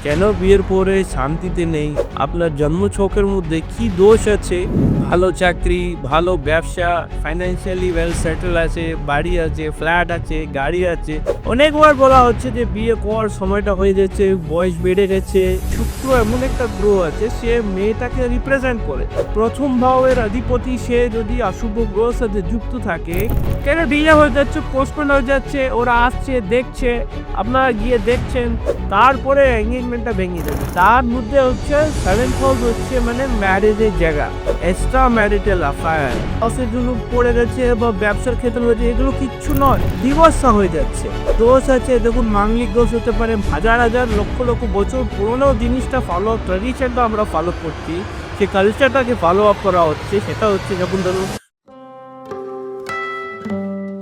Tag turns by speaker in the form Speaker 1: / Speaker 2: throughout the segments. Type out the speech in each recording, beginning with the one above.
Speaker 1: কেন বিয়ের পরে শান্তিতে নেই? আপনার জন্মছকের মধ্যে কি দোষ আছে? ভালো চাকরি, ভালো ব্যবসা, ফাইন্যান্সিয়ালি ওয়েল সেটেল আছে, বাড়ি আছে, ফ্ল্যাট আছে, গাড়ি আছে। অনেকবার বলা হচ্ছে যে বিয়ে করার সময়টা হয়ে যাচ্ছে, বয়স বেড়ে গেছে। শুক্র এমন একটা গ্রহ আছে, সে মেয়েটাকে রিপ্রেজেন্ট করে। প্রথম ভাবের অধিপতি সে যদি অশুভ গ্রহের সাথে যুক্ত থাকে, কেন ডিলে হয়ে যাচ্ছে, পোস্টপোন হয়ে যাচ্ছে, ওরা আসছে, দেখছে, আপনারা গিয়ে দেখছেন, তারপরে এঙ্গেজমেন্টটা ভেঙে যাবে। তার মধ্যে হচ্ছে সেভেন্থ হাউস হচ্ছে মানে ম্যারেজের জায়গা, এক্সট্রা ম্যারিটাল অ্যাফেয়ার হাউসের জন্য পড়ে গেছে বা ব্যবসার ক্ষেত্রে হয়েছে, এগুলো কিচ্ছু নয়, ডিভোর্স হয়ে যাচ্ছে। দোষ আছে, দেখুন মাঙ্গলিক দোষ হতে পারে, হাজার হাজার লক্ষ লক্ষ বছর পুরোনো জিনিসটা ফলো, ট্র্যাডিশনটা আমরা ফলো করছি, সে কালচারটাকে ফলো আপ করা হচ্ছে। সেটা হচ্ছে যখন ধরুন,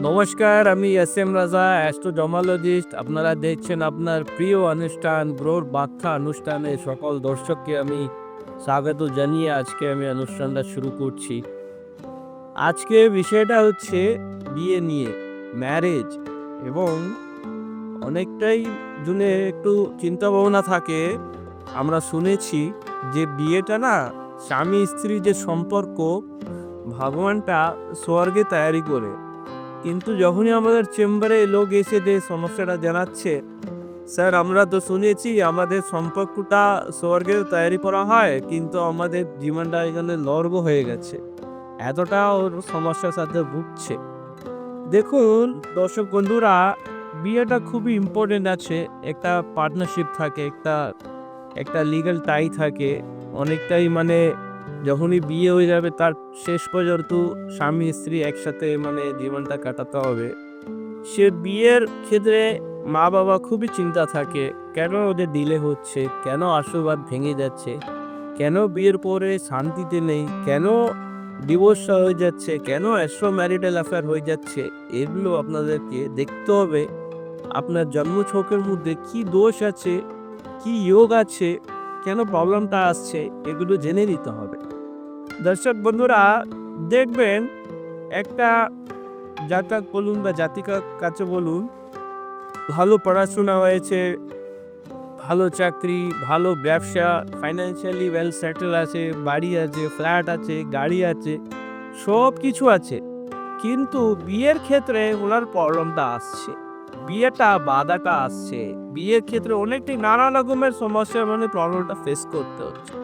Speaker 1: নমস্কার, আমি এস এম রাজা, অ্যাস্ট্রোজমোলজিস্ট। আপনারা দেখছেন আপনার প্রিয় অনুষ্ঠান গ্রহর ব্যাখ্যা অনুষ্ঠানে। সকল দর্শককে আমি স্বাগত জানিয়ে আজকে আমি অনুষ্ঠানটা শুরু করছি। আজকে বিষয়টা হচ্ছে বিয়ে নিয়ে, ম্যারেজ। এবং অনেকটাই জুনে একটু চিন্তা ভাবনা থাকে। আমরা শুনেছি যে বিয়েটা না, স্বামী স্ত্রী যে সম্পর্ক, ভগবানটা স্বর্গে তৈরি করে। কিন্তু যখনই আমাদের চেম্বারে লোক এসে যে সমস্যাটা জানাচ্ছে, স্যার আমরা তো শুনেছি আমাদের সম্পর্কটা স্বর্গে তৈরি করা হয়, কিন্তু আমাদের জীবনটা এখানে নর্ক হয়ে গেছে, এতটা ওর সমস্যার সাথে ভুগছে। দেখুন দর্শক বন্ধুরা, বিয়েটা খুবই ইম্পর্টেন্ট আছে। একটা পার্টনারশিপ থাকে, একটা একটা লিগ্যাল টাই থাকে। অনেকটাই মানে যখনই বিয়ে হয়ে যাবে তার শেষ পর্যন্ত স্বামী স্ত্রী একসাথে মানে জীবনটা কাটাতে হবে। সে বিয়ের ক্ষেত্রে মা বাবা খুবই চিন্তা থাকে, কেন ওদের ডিলে হচ্ছে, কেন আশীর্বাদ ভেঙে যাচ্ছে, কেন বিয়ের পরে শান্তিতে নেই, কেন ডিভোর্স হয়ে যাচ্ছে, কেন এক্সট্রা ম্যারিটাল অ্যাফেয়ার হয়ে যাচ্ছে। এগুলো আপনাদেরকে দেখতে হবে। আপনার জন্মছকের মধ্যে কি দোষ আছে, কি যোগ আছে, কেন প্রবলেমটা আসছে, এগুলো জেনে নিতে হবে। দর্শক বন্ধুরা, দেখবেন একটা জাতক বলুন বা জাতিকার কাছে বলুন, ভালো পড়াশোনা হয়েছে, ভালো চাকরি, ভালো ব্যবসা, ফাইন্যান্সিয়ালি ওয়েল সেটেল আছে, বাড়ি আছে, ফ্ল্যাট আছে, গাড়ি আছে, সব কিছু আছে। কিন্তু বিয়ের ক্ষেত্রে ওনার প্রবলেমটা আসছে, বিয়েটা বাধাটা আসছে। বিয়ের ক্ষেত্রে অনেকটাই নানা রকমের সমস্যা মানে প্রবলেমটা ফেস করতে হচ্ছে।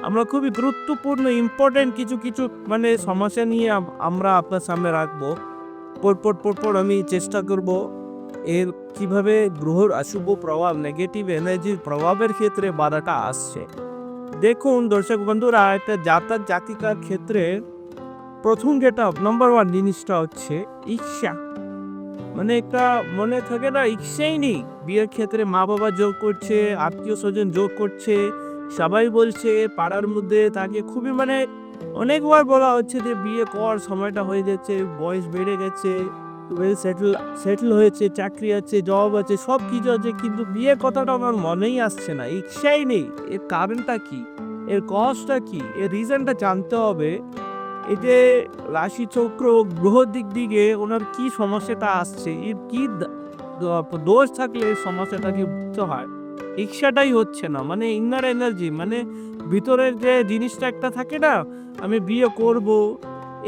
Speaker 1: আমরা খুবই গুরুত্বপূর্ণ ইম্পর্টেন্ট কিছু কিছু মানে সমস্যা নিয়ে আমরা আপনার সামনে রাখবো। পরপর আমি চেষ্টা করব এর কিভাবে গ্রহর অশুভ প্রভাব, নেগেটিভ এনার্জির প্রভাবের ক্ষেত্রে বাধাটা আসছে। দেখুন দর্শক বন্ধুরা, একটা জাতক জাতিকার ক্ষেত্রে প্রথম যেটা নাম্বার ওয়ান জিনিসটা হচ্ছে ঈর্ষা। মানে একটা মনে থাকে না, ঈর্ষাই নেই। বিয়ের ক্ষেত্রে মা বাবা জোর করছে, আত্মীয় স্বজন জোর করছে, সবাই বলছে পাড়ার মধ্যে তাকে খুবই মানে অনেকবার বলা হচ্ছে যে বিয়ে কর, সময়টা হয়ে যাচ্ছে, বয়স বেড়ে গেছে, ওয়েল সেটেল হয়েছে, চাকরি আছে, জব আছে, সব কিছু আছে, কিন্তু বিয়ে কথাটা আমার মনেই আসছে না, ইচ্ছাই নেই। এর কারণটা কি, এর কজটা কি, এর রিজনটা জানতে হবে। এই যে রাশি চক্র গ্রহ দিক দিকে ওনার কি সমস্যাটা আসছে, এর কি দোষ থাকলে এই সমস্যাটাকে বুঝতে হয়। ইচ্ছাটাই হচ্ছে না, মানে ইনার এনার্জি, মানে ভিতরের যে জিনিসটা একটা থাকে না, আমি বিয়ে করব,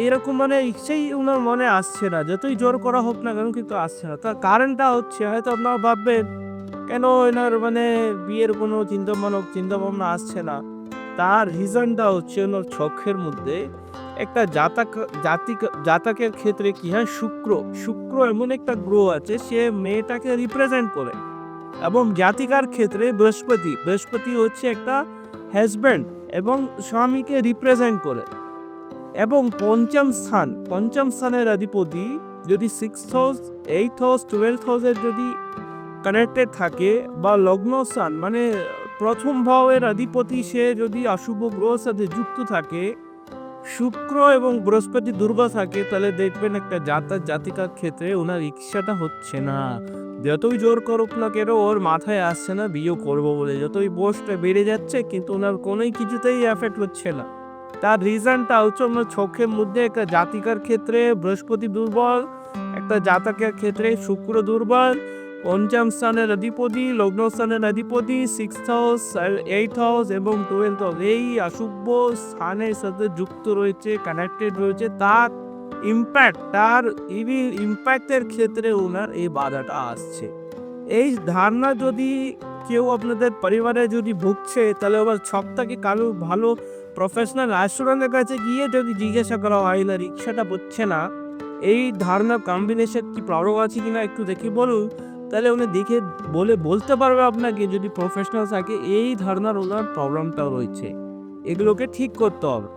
Speaker 1: এরকম মানে ইচ্ছেই ওনার মনে আসছে না। যতই জোর করা হোক না কেন, কিন্তু আসছে না। তার কারণটা হচ্ছে, হয়তো আপনারা ভাববেন কেন এনার মানে বিয়ের কোনো চিন্তা ভাবনা আসছে না। তার রিজনটা হচ্ছে ওনার ছকের মধ্যে একটা জাতকের ক্ষেত্রে কি হয়, শুক্র এমন একটা গ্রহ আছে, সে মেয়েটাকে রিপ্রেজেন্ট করে। এবং জাতিকার ক্ষেত্রে বৃহস্পতি হচ্ছে একটা হাজব্যান্ড এবং স্বামীকে রিপ্রেজেন্ট করে। এবং পঞ্চম স্থানের অধিপতি যদি 6th house, 8th house, 12th হাউসের যদি কানেক্টেড থাকে, বা লগ্ন স্থান মানে প্রথম ভাবের অধিপতি সে যদি অশুভ গ্রহের সাথে যুক্ত থাকে, শুক্র এবং বৃহস্পতি দুর্বল থাকে, তাহলে দেখবেন একটা জাতিকার ক্ষেত্রে ওনার ইচ্ছাটা হচ্ছে না। যতই জোর করুক না কেন, ওর মাথায় আসছে না বিয়ে করবো বলে। যতই বয়সটা বেড়ে যাচ্ছে, কিন্তু ওনার কোনোই কিছুতেই এফেক্ট হচ্ছে না। তার রিজনটা হচ্ছে ওনার চোখের মধ্যে একটা জাতিকার ক্ষেত্রে বৃহস্পতি দুর্বল, একটা জাতকের ক্ষেত্রে শুক্র দুর্বল, পঞ্চম স্থানের অধিপতি, লগ্ন স্থানের অধিপতি, 6th হাউস, 8th হাউস এবং 12th হাউস এই অশুভ স্থানের সাথে যুক্ত রয়েছে, কানেক্টেড রয়েছে। তার ইম্প্যাক্টের ক্ষেত্রে ওনার এই বাধাটা আসছে। এই ধারণা যদি কেউ আপনাদের পরিবারে যদি ভুগছে, তাহলে আবার সবটাকে কারো ভালো প্রফেশনাল অ্যাস্ট্রোলজারের কাছে গিয়ে যদি জিজ্ঞাসা করা হয় না রিক্সাটা হচ্ছে না, এই ধারণা কম্বিনেশন কি প্রবলেম আছে কিনা একটু দেখে বলুন, তাহলে উনি দেখে বলতে পারবে আপনাকে, যদি প্রফেশনাল থাকে এই ধারণার ওনার প্রবলেমটাও রয়েছে, এগুলোকে ঠিক করতে হবে।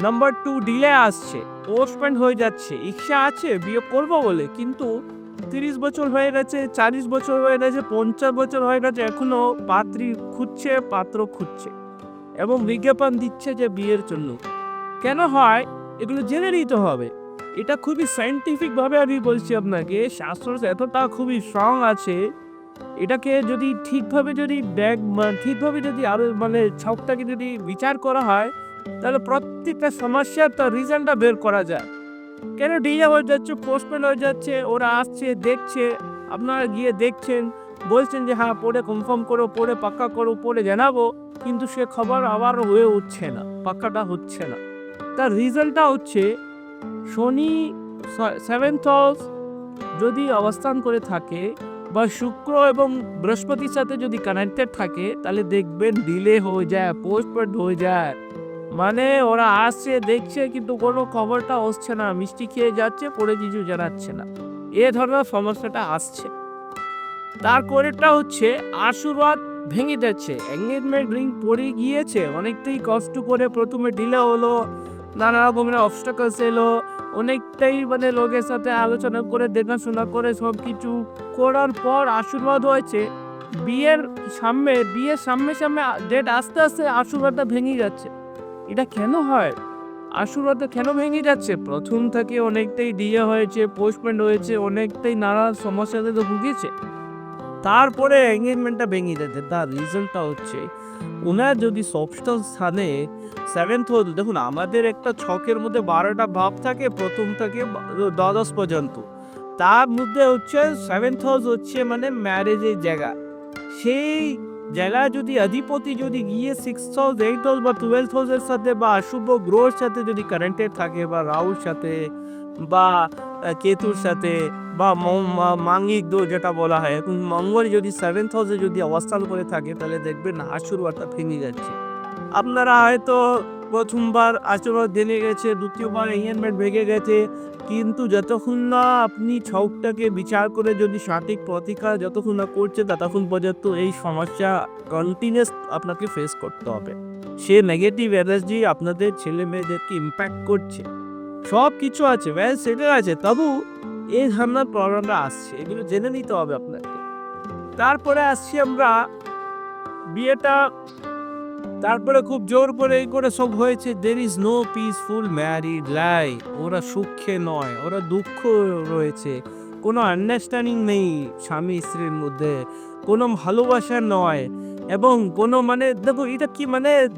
Speaker 1: নাম্বার 2, ডিলে আসছে, পোস্টপেন্ড হয়ে যাচ্ছে। ইচ্ছা আছে বিয়ে করবো বলে, কিন্তু 30 বছর হয়ে গেছে, 40 বছর হয়ে গেছে, 50 বছর হয়ে গেছে, এখনো পাত্র খুঁজছে এবং বিজ্ঞাপন দিচ্ছে যে বিয়ের জন্য। কেন হয় এগুলো জেনে নিতে হবে। এটা খুবই সায়েন্টিফিক ভাবে আমি বলছি আপনাকে, শাস্ত্র এতটা খুবই স্ট্রং আছে। এটাকে যদি ঠিকভাবে যদি আরো সবটাকে যদি বিচার করা হয়, তাহলে প্রত্যেকটা সমস্যার তার রিজনটা বের করা যায়। কেন ডিলে হয়ে যাচ্ছে, পোস্টপোন হয়ে যাচ্ছে, ওরা আসছে দেখছে, আপনারা গিয়ে দেখছেন, বলছেন যে হ্যাঁ পড়ে কনফার্ম করো, পড়ে পাক্কা করো, পড়ে জানাবো, কিন্তু সে খবর আবার হয়ে উঠছে না, পাক্কাটা হচ্ছে না। তার রিজনটা হচ্ছে শনি 7th হাউস যদি অবস্থান করে থাকে বা শুক্র এবং বৃহস্পতির সাথে যদি কানেক্টেড থাকে, তাহলে দেখবেন ডিলে হয়ে যায়, পোস্টপোন হয়ে যায়। মানে ওরা আসছে দেখছে কিন্তু কোনো খবরটা আসছে না, মিষ্টি খেয়ে যাচ্ছে, পরে কিছু জানাচ্ছে না, এ ধরনের সমস্যাটা আসছে। তারপরেরটা হচ্ছে আশীর্বাদ ভেঙে যাচ্ছে, এঙ্গেজমেন্ট রিং পড়ে গিয়েছে, অনেকটাই কষ্ট করে প্রথমে ডিলে হলো, নানা রকমের অবস্টাকলস এলো, অনেকটাই লোকের সাথে আলোচনা করে দেখাশোনা করে সব কিছু করার পর আশীর্বাদ হয়েছে। বিয়ের সামনে ডেট আস্তে আস্তে আশীর্বাদটা ভেঙে যাচ্ছে। এটা কেন হয়? আশীর্বাদটা কেন ভেঙে যাচ্ছে? প্রথম থেকে অনেকটাই ডিলে হয়েছে, পোস্টপোন্ড হয়েছে, অনেকটাই নানা সমস্যাতে তো ভুগেছে, তারপরে এঙ্গেজমেন্টটা ভেঙে যাচ্ছে। তার রিজনটা হচ্ছে ওনার যদি ষষ্ঠ স্থানে 7th হাউস, দেখুন আমাদের একটা ছকের মধ্যে 12টা ভাব থাকে, প্রথম থেকে দ্বাদশ পর্যন্ত। তার মধ্যে হচ্ছে 7th হাউস হচ্ছে ম্যারেজের জায়গা। সেই জায়গায় যদি অধিপতি যদি গিয়ে 6th হাউস, 8th হাউস বা 12th হাউসের সাথে বা অশুভ গ্রহের সাথে যদি কানেক্টেড থাকে, বা রাহুর সাথে বা কেতুর সাথে বা মাঙ্গিক দোষ যেটা বলা হয়, এখন মঙ্গল যদি 7th হাউসে যদি অবস্থান করে থাকে, তাহলে দেখবেন আশীর্বাদটা ভেঙে যাচ্ছে। আপনারা হয়তো প্রথমবার আশীর্বাদ ভেঙে গেছে, দ্বিতীয়বার এঙ্গেজমেন্ট ভেঙে গেছে, কিন্তু যতক্ষণ না আপনি ছকটাকে বিচার করে যদি সঠিক প্রতিকার যতক্ষণ না করছে, ততক্ষণ পর্যন্ত এই সমস্যা কন্টিনিউয়াস আপনাকে ফেস করতে হবে। সে নেগেটিভ এনার্জি আপনাদের ছেলে মেয়েদেরকে ইম্প্যাক্ট করছে, সব কিছু আছে, ওয়েল সেটেল আছে, তবু এই ধরনের প্রবলেমটা আসছে, এগুলো জেনে নিতে হবে আপনাকে। তারপরে আসছি আমরা বিয়েটা, তারপরে খুব জোর করে এই করে সব হয়েছে, there is no peaceful married life. ওরা সুখে নয়, ওরা দুঃখ রয়েছে, কোনো আন্ডারস্ট্যান্ডিং নেই স্বামী স্ত্রীর মধ্যে, কোনো ভালোবাসা নয়, এবং কোনো দেখুন এটা কি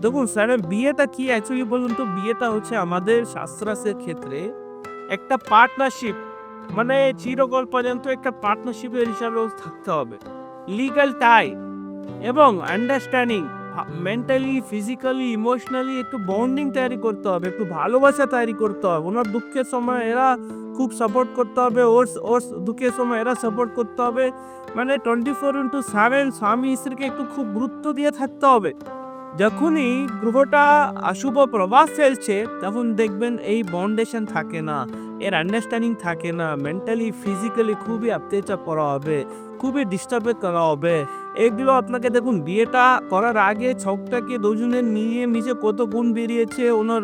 Speaker 1: দেখুন স্যার, বিয়েটা কি অ্যাকচুয়ালি বলুন তো? বিয়েটা হচ্ছে আমাদের শাস্ত্রার্থের ক্ষেত্রে একটা পার্টনারশিপ, চিরকাল পর্যন্ত একটা পার্টনারশিপের হিসাবেও থাকতে হবে, লিগ্যাল টাই এবং আন্ডারস্ট্যান্ডিং, মেন্টালি, ফিজিক্যালি, ইমোশনালি একটু বন্ডিং তৈরি করতে হবে, একটু ভালোবাসা তৈরি করতে হবে। ওনার দুঃখের সময় এরা খুব সাপোর্ট করতে হবে, ওর দুঃখের সময় এরা সাপোর্ট করতে হবে, 24/7 স্বামী স্ত্রীকে একটু খুব গুরুত্ব দিয়ে থাকতে হবে। যখনই গ্রহটা অশুভ প্রভাব ফেলছে, তখন দেখবেন এই বন্ডেশন থাকে না, এর আন্ডারস্ট্যান্ডিং থাকে না, মেন্টালি ফিজিক্যালি খুবই অত্যাচার করা হবে, খুবই ডিস্টার্ব করা হবে। এগুলো আপনাকে দেখুন, বিয়েটা করার আগে ছকটাকে দুজনের নিয়ে নিচে কত গুণ বেরিয়েছে, ওনার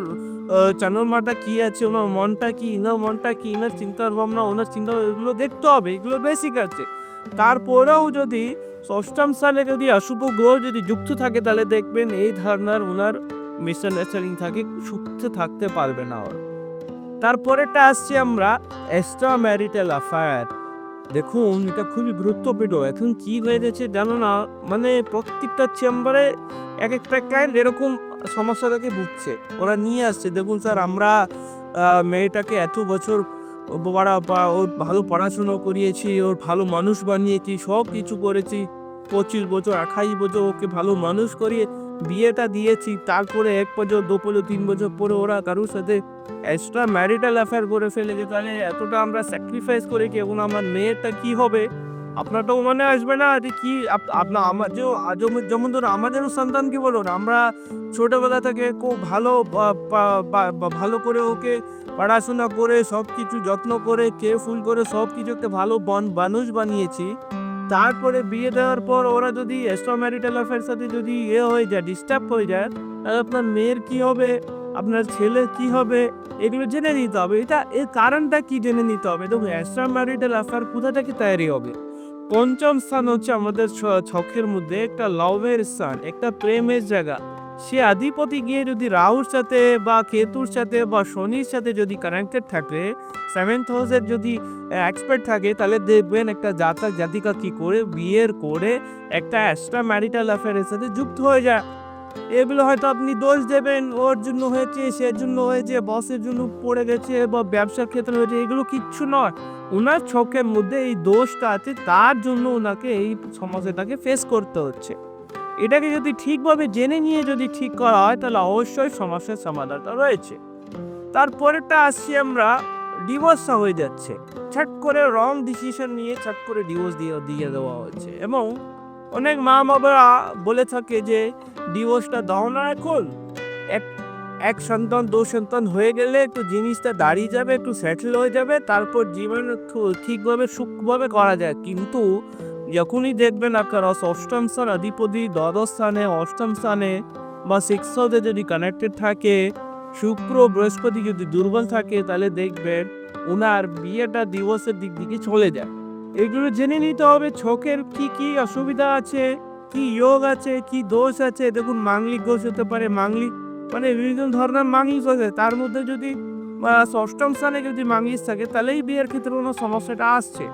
Speaker 1: চানরমাটা কি আছে, ওনার মনটা কি, ইনার মনটা কি, ইনার চিন্তার ভাবনা, ওনার চিন্তা, এগুলো দেখতে হবে, এগুলো বেসিক আছে। তারপরেও যদি ষষ্ঠম সালে যদি অশুভ গ্রহ যদি যুক্ত থাকে, তাহলে দেখবেন এই ধারণার ওনার মিসআন্ডারস্ট্যান্ডিং থাকে, সুখে থাকতে পারবে না ওর। তারপরেটা আসছি আমরা এক্সট্রা ম্যারিটাল অ্যাফেয়ার। দেখুন এটা খুবই গুরুত্বপূর্ণ। এখন কি হয়ে গেছে জানো না, প্রত্যেকটা চেম্বারে এক একটা ক্লায়েন্ট এরকম সমস্যাটাকে ভুগছে, ওরা নিয়ে আসছে, দেখুন স্যার আমরা মেয়েটাকে এত বছর ওর ভালো পড়াশুনো করিয়েছি, ওর ভালো মানুষ বানিয়েছি, সব কিছু করেছি। 25 বছর 28 বছর ওকে ভালো মানুষ করিয়ে বিয়েটা দিয়েছি। তারপরে 1 বছর 2 বছর 3 বছর পরে ওরা কারোর সাথে এক্সট্রা ম্যারিটাল অ্যাফেয়ার করে ফেলেছে। তাহলে এতটা আমরা স্যাক্রিফাইস করেছি, এখন আমার মেয়েরটা কি হবে? আপনারটাও মনে আসবে না যে কি আপনার আমার যেমন ধরুন আমাদেরও সন্তানকে বলুন, আমরা ছোটবেলা থেকে খুব ভালো ভালো করে ওকে পড়াশোনা করে সব কিছু যত্ন করে কেয়ারফুল করে সব কিছু একটা ভালো মানুষ বানিয়েছি। তারপরে বিয়ে দেওয়ার পর ওরা যদি এক্সট্রা ম্যারিটাল অ্যাফেয়ার সাথে যদি হয়ে যায়, ডিস্টার্ব হয়ে যায়, তাহলে আপনার মেয়ের কি হবে, আপনার ছেলের কি হবে, এগুলো জেনে নিতে হবে। এর কারণটা কি জেনে নিতে হবে। দেখুন, এক্সট্রা ম্যারিটাল অ্যাফেয়ার কোথা থেকে তৈরি হবে? পঞ্চম স্থান হচ্ছে আমাদের ছকের মধ্যে একটা লাভের স্থান, একটা প্রেমের জায়গা। সে আধিপতি গিয়ে যদি রাহুর সাথে বা কেতুর সাথে বা শনির সাথে যদি কানেক্টেড থাকে, 7th হাউসের যদি এক্সপার্ট থাকে, তাহলে দেখবেন একটা জাতিকা কি করে বিয়ের করে একটা এক্সট্রা ম্যারিটাল অ্যাফেয়ারের সাথে যুক্ত হয়ে যায়। এগুলো হয়তো আপনি দোষ দেবেন, ওর জন্য হয়েছে, সের জন্য হয়েছে, বসের জন্য পড়ে গেছে বা ব্যবসার ক্ষেত্রে হয়েছে, এগুলো কিচ্ছু নয়। ওনার ছকের মধ্যে এই দোষটা আছে, তার জন্য ওনাকে এই সমস্যাটাকে ফেস করতে হচ্ছে। এটাকে যদি ঠিকভাবে জেনে নিয়ে যদি ঠিক করা হয়, তাহলে অবশ্যই সমস্যার সমাধানটা রয়েছে। তারপরেরটা আসছি আমরা, ডিভোর্সটা হয়ে যাচ্ছে। ছাট করে রং ডিসিশন নিয়ে ছাট করে ডিভোর্স দিয়ে দেওয়া হচ্ছে। এবং অনেক মা বাবারা বলে থাকে যে ডিভোর্সটা দাও না এখন, এক এক সন্তান 2 সন্তান হয়ে গেলে একটু জিনিসটা দাঁড়িয়ে যাবে, একটু সেটেল হয়ে যাবে, তারপর জীবন ঠিকভাবে সুখভাবে করা যায়। কিন্তু যখনই দেখবেন আপনার অষ্টম স্থান অধিপতি দ্বাদশ স্থানে, অষ্টম স্থানে বা 6th হাউসে যদি কানেক্টেড থাকে, শুক্র বৃহস্পতি যদি দুর্বল থাকে, তাহলে দেখবেন ওনার বিয়েটা ডিভোর্সের দিক দিকে চলে যায়। এগুলো জেনে নিতে হবে ছকের কি কি অসুবিধা আছে, কি যোগ আছে, কি দোষ আছে। দেখুন, মাঙ্গলিক দোষ হতে পারে, মাঙ্গলিক মানে বিভিন্ন ধরনের মাঙ্গলিক আছে। তার মধ্যে যদি অষ্টম স্থানে যদি মাঙ্গলিক থাকে, তাহলেই বিয়ের ক্ষেত্রে কোনো সমস্যাটা আসছে।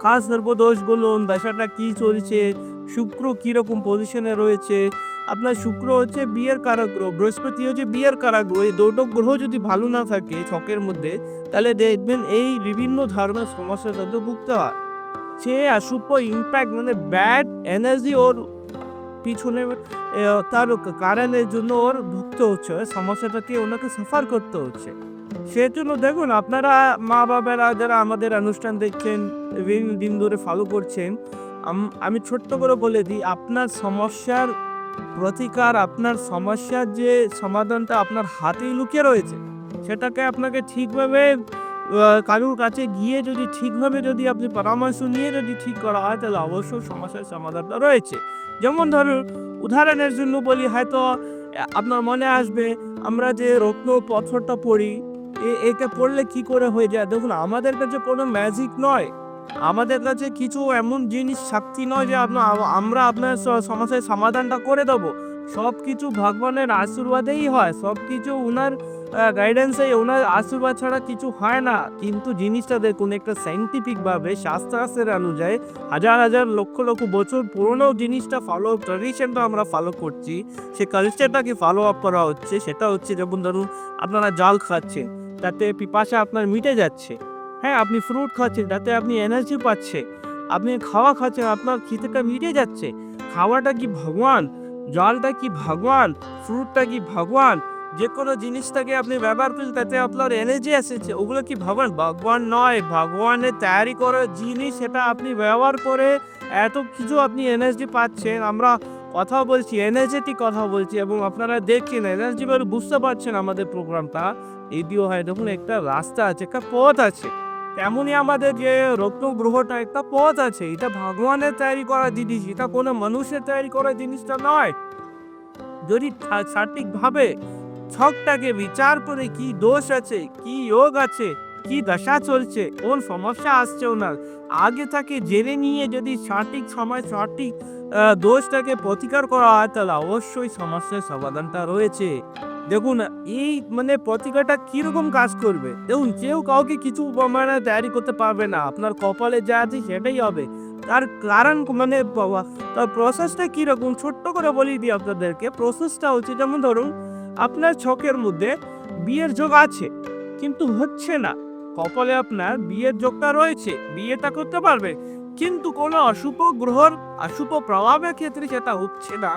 Speaker 1: কাজ সর্বদোষ বলুন, দশাটা কি চলছে, শুক্র কিরকম পজিশনে রয়েছে। আপনার শুক্র হচ্ছে বিয়ের কারক গ্রহ, বৃহস্পতি হচ্ছে বিয়ের কারক গ্রহ। এই দুটো গ্রহ যদি ভালো না থাকে ছকের মধ্যে, তাহলে দেখবেন এই বিভিন্ন ধরনের সমস্যার সাথে ভুগতে হয়। সে অশুভ ইম্প্যাক্ট মানে ব্যাড এনার্জি ওর পিছনে তার কারণের জন্য ওর ভুগতে হচ্ছে, সমস্যাটাকে ওনাকে সাফার করতে হচ্ছে। সেজন্য দেখুন, আপনারা মা বাবারা যারা আমাদের অনুষ্ঠান দেখছেন, দিন ধরে ফলো করছেন, আমি ছোট্ট করে বলে দিই, আপনার সমস্যার প্রতিকার, আপনার সমস্যার যে সমাধানটা আপনার হাতেই লুকিয়ে রয়েছে। সেটাকে আপনাকে ঠিকভাবে কারোর কাছে গিয়ে যদি ঠিকভাবে যদি আপনি পরামর্শ নিয়ে যদি ঠিক করা হয়, তাহলে অবশ্যই সমস্যার সমাধানটা রয়েছে। যেমন ধরুন, উদাহরণের জন্য বলি, হয়তো আপনার মনে আসবে আমরা যে রত্ন পাথরটা পড়ি, এটা পড়লে কি করে হয়ে যায়। দেখুন, আমাদের কাছে কোনো ম্যাজিক নয়, আমাদের কাছে কিছু এমন জিনিস শক্তি নয় যে আমরা আপনার সমস্যার সমাধানটা করে দেবো। সব কিছু ভগবানের আশীর্বাদেই হয়, সব কিছু ওনার গাইডেন্সে, ওনার আশীর্বাদ ছাড়া কিছু হয় না। কিন্তু জিনিসটা দেখুন, একটা সাইন্টিফিকভাবে শাস্ত্রার্থের অনুযায়ী হাজার হাজার লক্ষ লক্ষ বছর পুরনো জিনিসটা ট্র্যাডিশনটা আমরা ফলো করছি, সে কালচারটাকে ফলো আপ করা হচ্ছে। সেটা হচ্ছে, যেমন ধরুন, আপনারা জল খাচ্ছেন, তাতে পিপাসা আপনার মিটে যাচ্ছে। হ্যাঁ, আপনি ফ্রুট খাচ্ছেন, তাতে আপনি এনার্জি পাচ্ছে। আপনি খাওয়া খাচ্ছেন, আপনার খিদেটা মিটে যাচ্ছে। খাওয়াটা কি ভগবান, জলটা কি ভগবান, ফ্রুটটা কি ভগবান, যে কোনো জিনিসটাকে আপনি ব্যবহার করছেন, তাতে আপনার এনার্জি এসেছে, ওগুলো কি ভগবান? ভগবান নয়, ভগবানের তৈরি করা জিনিস। সেটা আপনি ব্যবহার করে এত কিছু আপনি এনার্জি পাচ্ছেন। আমরা কথা বলছি, এনার্জেটিক কথা বলছি, এবং আপনারা দেখছেন এনার্জি বলে বুঝতে পারছেন আমাদের প্রোগ্রামটা এদিও হয়। দেখুন, একটা রাস্তা আছে, একটা পথ আছে। তেমনই আমাদের যে রত্ন গ্রহটা একটা পথ আছে, এটা ভগবানের তৈরি করা জিনিস, এটা কোনো মানুষের তৈরি করা জিনিসটা নয়। যদি সঠিকভাবে ছকটাকে বিচার করে কি দোষ আছে, কি যোগ আছে, কি দশা চলছে, কোন সমস্যা আসছে ওনার, আগে থেকে জেনে নিয়ে যদি সঠিক সময় সঠিক দোষটাকে প্রতিকার করা হয়, তাহলে অবশ্যই সমস্যার সমাধানটা রয়েছে। দেখুন, এই মানে প্রতিকারটা কিরকম কাজ করবে। দেখুন, কেউ কাউকে কিছু মানে তৈরি করতে পারবে না, আপনার কপালে যা আছে সেটাই হবে। তার কারণ মানে তার প্রসেসটা কিরকম, ছোট্ট করে বলি দিই আপনাদেরকে। প্রসেসটা হচ্ছে, যেমন ধরুন, আপনার ছকের মধ্যে বিয়ের যোগ আছে কিন্তু হচ্ছে না, কপালে আপনার বিয়ের যোগটা রয়েছে, বিয়েটা করতে পারবে, কিন্তু কোনো অশুভ গ্রহর অশুভ প্রভাবের ক্ষেত্রে সেটা হচ্ছে না,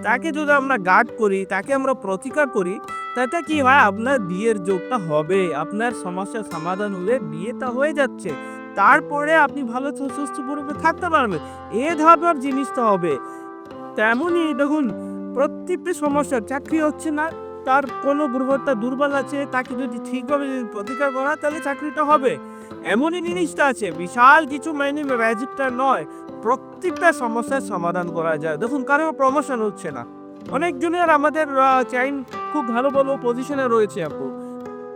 Speaker 1: তাকে যদি আমরা গার্ড করি, তাকে আমরা প্রতিকার করি, তাতে কি হয়, আপনার বিয়ের যোগটা হবে, আপনার সমস্যার সমাধান হলে বিয়েটা হয়ে যাচ্ছে, তারপরে আপনি ভালো সুস্থভাবে থাকতে পারবেন। এ ধরনের জিনিসটা হবে। তেমনই দেখুন, প্রত্যেকটি সমস্যা, চাকরি হচ্ছে না, তার কোনো গ্রহটা দুর্বল আছে, তাকে যদি ঠিকভাবে যদি প্রতিকার করা হয়, তাহলে চাকরিটা হবে। এমনই জিনিসটা আছে, বিশাল কিছু মাইনে ম্যাজিকটা নয়, প্রত্যেকটা সমস্যার সমাধান করা যায়। দেখুন, কারো প্রমোশন হচ্ছে না, অনেকজনের আমাদের চাইন খুব ভালো ভালো পজিশনে রয়েছে, আপু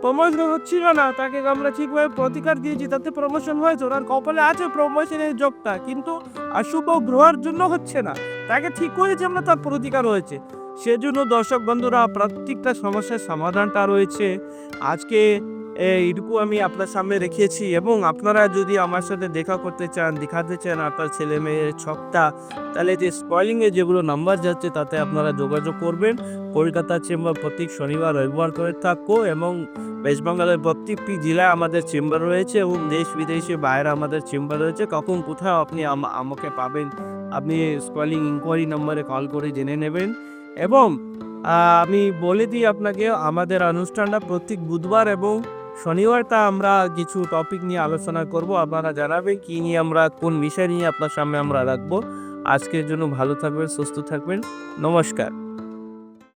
Speaker 1: প্রমোশন হচ্ছিল না, তাকে আমরা ঠিকভাবে প্রতিকার দিয়েছি, তাতে প্রমোশন হয়েছে, ওনার কপালে আছে প্রমোশনের যোগটা, কিন্তু অশুভ গ্রহের জন্য হচ্ছে না, তাকে ঠিক করেছি আমরা, তার প্রতিকার হয়েছে। সেজন্য দর্শক বন্ধুরা, প্রত্যেকটা সমস্যার সমাধানটা রয়েছে। আজকে এইটুকু আমি আপনার সামনে রেখেছি, এবং আপনারা যদি আমার সাথে দেখা করতে চান, দেখাতে চান আপনার ছেলে মেয়ের ছকটা, তাহলে যে স্পয়লিংয়ে যেগুলো নাম্বার যাচ্ছে তাতে আপনারা যোগাযোগ করবেন। কলকাতা চেম্বার প্রত্যেক শনিবার রবিবার করে থাকবো, এবং ওয়েস্ট বেঙ্গলের প্রত্যেকটি জেলায় আমাদের চেম্বার রয়েছে, এবং দেশ বিদেশে বাইরে আমাদের চেম্বার রয়েছে। কখন কোথাও আপনি আমাকে পাবেন, আপনি স্পেলিং ইনকোয়ারি নম্বরে কল করে জেনে নেবেন। এবং আমি বলে দিই আপনাকে, আমাদের অনুষ্ঠানটা প্রত্যেক বুধবার এবং শনিবারটা আমরা কিছু টপিক নিয়ে আলোচনা করব। আপনারা জানাবেন কী নিয়ে, আমরা কোন বিষয় নিয়ে আপনার সামনে আমরা রাখবো। আজকের জন্য ভালো থাকবেন, সুস্থ থাকবেন, নমস্কার।